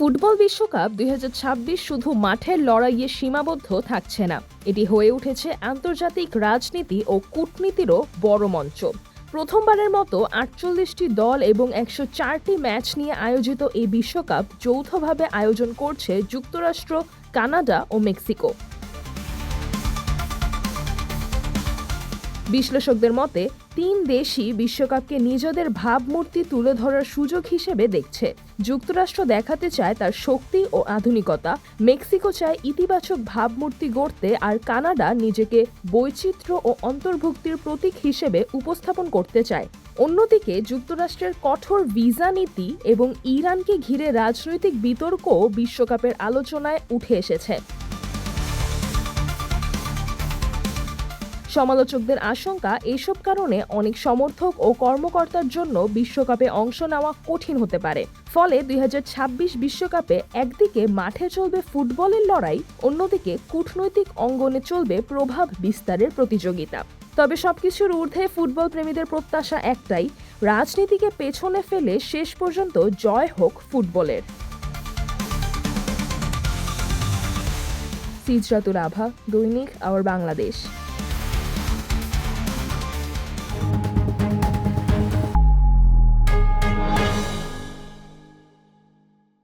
Football বিশ্বকাপ ২০২৬ শুধু মাঠের লড়াইয়ে সীমাবদ্ধ থাকছে না, এটি হয়ে উঠেছে আন্তর্জাতিক রাজনীতি ও কূটনীতিরও বড় মঞ্চ। প্রথমবারের মতো ৪৮টি দল এবং ১০৪টি ম্যাচ নিয়ে আয়োজিত এই বিশ্বকাপ যৌথভাবে আয়োজন করছে যুক্তরাষ্ট্র, কানাডা ও মেক্সিকো। বিশ্লেষকদের মতে তিন দেশই বিশ্বকাপকে নিজেদের ভাবমূর্তি তুলে ধরার সুযোগ হিসেবে দেখছে। যুক্তরাষ্ট্র দেখাতে চায় তার শক্তি ও আধুনিকতা, মেক্সিকো চায় ইতিবাচক ভাবমূর্তি গড়তে, আর কানাডা নিজেকে বৈচিত্র্য ও অন্তর্ভুক্তির প্রতীক হিসেবে উপস্থাপন করতে চায়। অন্যদিকে যুক্তরাষ্ট্রের কঠোর ভিসা নীতি এবং ইরানকে ঘিরে রাজনৈতিক বিতর্কও বিশ্বকাপের আলোচনায় উঠে এসেছে। সমালোচকদের আশঙ্কা, এসব কারণে অনেক সমর্থক ও কর্মকর্তার জন্য বিশ্বকাপে অংশ নেওয়া কঠিন হতে পারে। ফলে ২০২৬ বিশ্বকাপে একদিকে মাঠে চলবে ফুটবলের লড়াই, অন্যদিকে কূটনৈতিক অঙ্গনে চলবে প্রভাব বিস্তারের প্রতিযোগিতা। তবে সবকিছুর ঊর্ধ্বে ফুটবল প্রেমীদের প্রত্যাশা একটাই, রাজনীতিকে পেছনে ফেলে শেষ পর্যন্ত জয় হোক ফুটবলের। সিজরাতুল আভা, দৈনিক আওয়ার বাংলাদেশ।